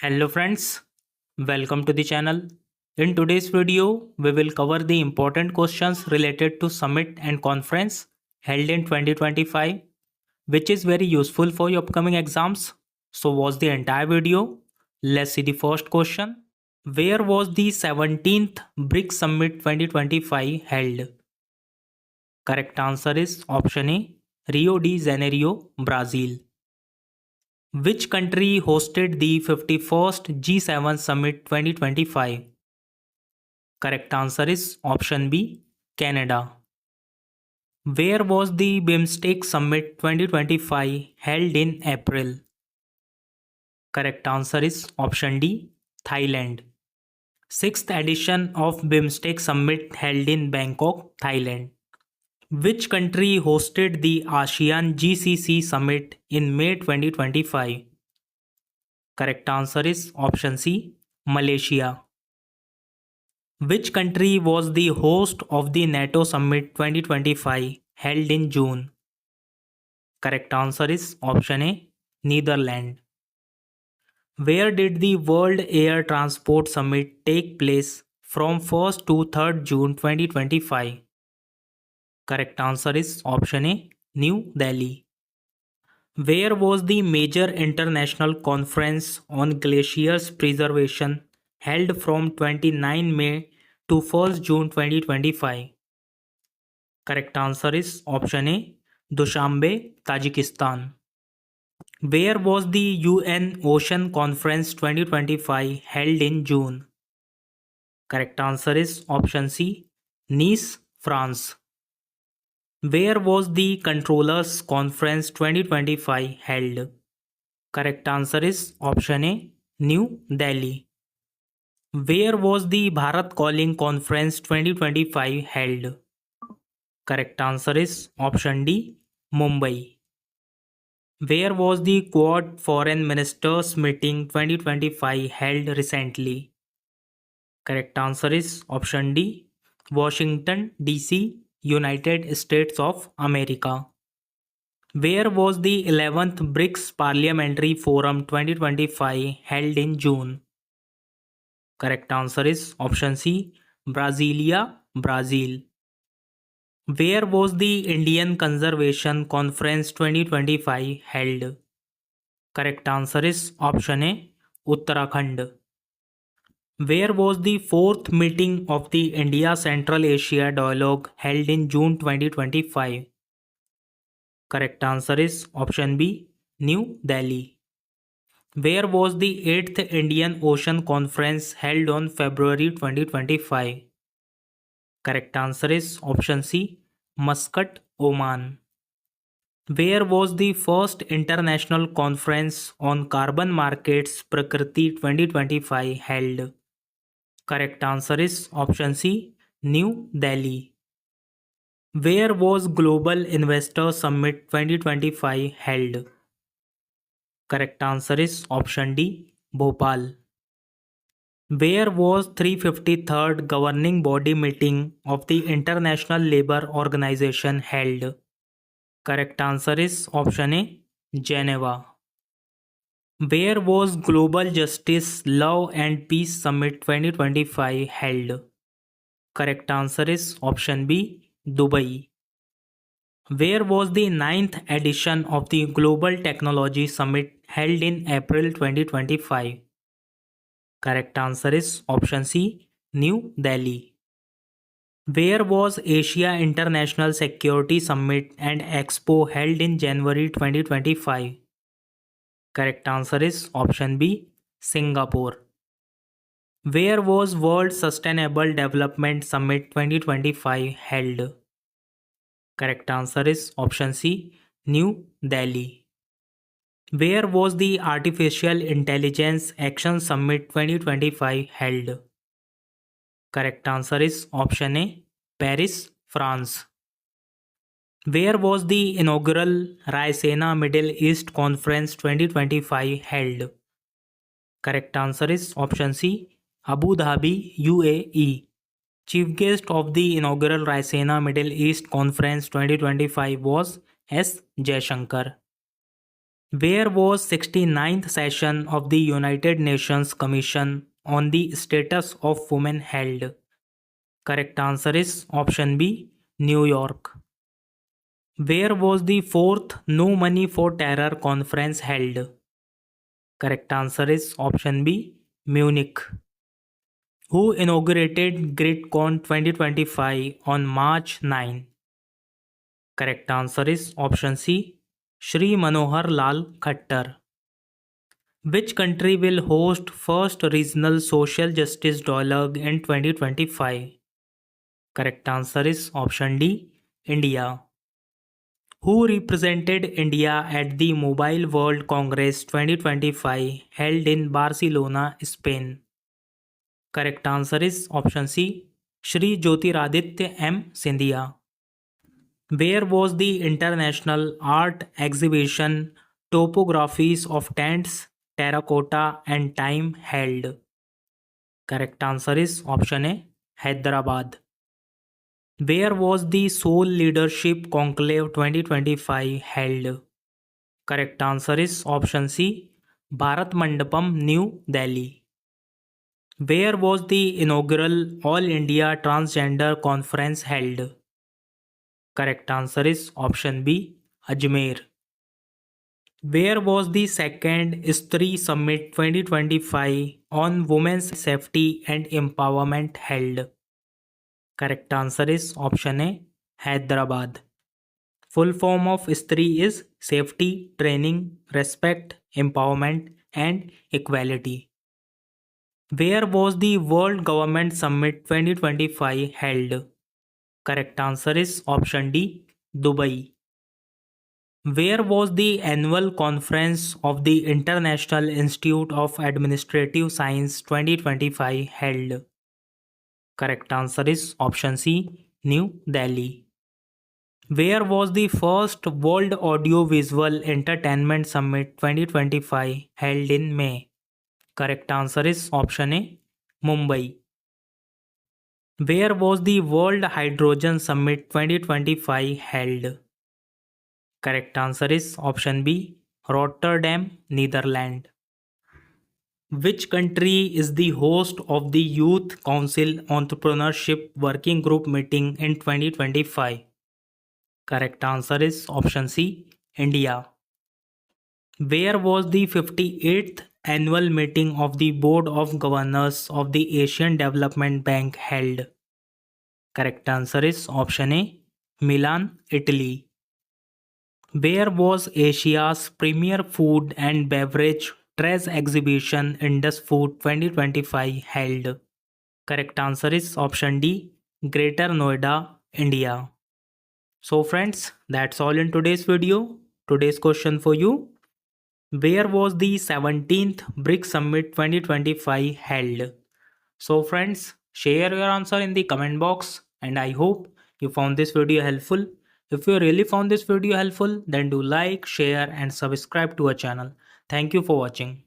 Hello friends, welcome to the channel. In today's video, we will cover the important questions related to summit and conference held in 2025, which is very useful for your upcoming exams. So watch the entire video. Let's see the first question. Where was the 17th BRICS Summit 2025 held? Correct answer is option A, Rio de Janeiro, Brazil. Which country hosted the 51st G7 Summit 2025? Correct answer is option B, Canada. Where was the BIMSTEC Summit 2025 held in April? Correct answer is option D, Thailand. Sixth edition of BIMSTEC Summit held in Bangkok, Thailand. Which country hosted the ASEAN GCC Summit in May 2025? Correct answer is option C, Malaysia. Which country was the host of the NATO Summit 2025 held in June? Correct answer is option A, Netherlands. Where did the World Air Transport Summit take place from 1st to 3rd June 2025? Correct answer is option A, New Delhi. Where was the major international conference on glaciers preservation held from 29 May to 1st June 2025? Correct answer is option A, Dushanbe, Tajikistan. Where was the UN Ocean Conference 2025 held in June? Correct answer is option C, Nice, France. Where was the Controllers Conference 2025 held? Correct answer is option A, New Delhi. Where was the Bharat Calling Conference 2025 held? Correct answer is option D, Mumbai. Where was the Quad Foreign Ministers Meeting 2025 held recently? Correct answer is option D, Washington, D.C., United States of America. Where was the 11th BRICS Parliamentary Forum 2025 held in June? Correct answer is option C, Brasilia, Brazil. Where was the Indian Conservation Conference 2025 held? Correct answer is option A, Uttarakhand. Where was the fourth meeting of the India Central Asia Dialogue held in June 2025? Correct answer is option B, New Delhi. Where was the 8th Indian Ocean Conference held on February 2025? Correct answer is option C, Muscat, Oman. Where was the first international conference on carbon markets Prakriti 2025 held? Correct answer is option C, New Delhi. Where was Global Investor Summit 2025 held? Correct answer is option D, Bhopal. Where was 353rd Governing Body Meeting of the International Labour Organization held? Correct answer is option A, Geneva. Where was Global Justice, Love and Peace Summit 2025 held? Correct answer is option B, Dubai. Where was the ninth edition of the Global Technology Summit held in April 2025? Correct answer is option C, New Delhi. Where was Asia International Security Summit and Expo held in January 2025? Correct answer is option B, Singapore. Where was World Sustainable Development Summit 2025 held? Correct answer is option C, New Delhi. Where was the Artificial Intelligence Action Summit 2025 held? Correct answer is option A, Paris, France. Where was the inaugural Raisina Middle East Conference 2025 held? Correct answer is option C, Abu Dhabi, UAE. Chief guest of the inaugural Raisina Middle East Conference 2025 was S. Jaishankar. Where was 69th session of the United Nations Commission on the Status of Women held? Correct answer is option B, New York. Where was the fourth No Money for Terror conference held? Correct answer is option B, Munich. Who inaugurated GridCon 2025 on March 9? Correct answer is option C, Shri Manohar Lal Khattar. Which country will host first regional social justice dialogue in 2025? Correct answer is option D, India. Who represented India at the Mobile World Congress 2025 held in Barcelona, Spain? Correct answer is option C, Shri Jyotiraditya M. Scindia. Where was the International Art Exhibition Topographies of Tents, Terracotta and Time held? Correct answer is option A, Hyderabad. Where was the Soul Leadership Conclave 2025 held? Correct answer is option C, Bharat Mandapam, New Delhi. Where was the inaugural All India Transgender Conference held? Correct answer is option B, Ajmer. Where was the second Stree Summit 2025 on women's safety and empowerment held? Correct answer is option A, Hyderabad. Full form of Stree is safety, training, respect, empowerment, and equality. Where was the World Government Summit 2025 held? Correct answer is option D, Dubai. Where was the annual conference of the International Institute of Administrative Science 2025 held? Correct answer is option C, New Delhi. Where was the first World Audiovisual Entertainment Summit 2025 held in May? Correct answer is option A, Mumbai. Where was the World Hydrogen Summit 2025 held? Correct answer is option B, Rotterdam, Netherlands. Which country is the host of the Youth Council Entrepreneurship Working Group meeting in 2025? Correct answer is option C, India. Where was the 58th annual meeting of the Board of Governors of the Asian Development Bank held? Correct answer is option A, Milan, Italy. Where was Asia's premier food and beverage trade exhibition IndusFood 2025 held? Correct answer is option D, Greater Noida, India. So friends, that's all in today's video. Today's question for you. Where was the 17th BRICS Summit 2025 held? So friends, share your answer in the comment box and I hope you found this video helpful. If you really found this video helpful, then do like, share and subscribe to our channel. Thank you for watching.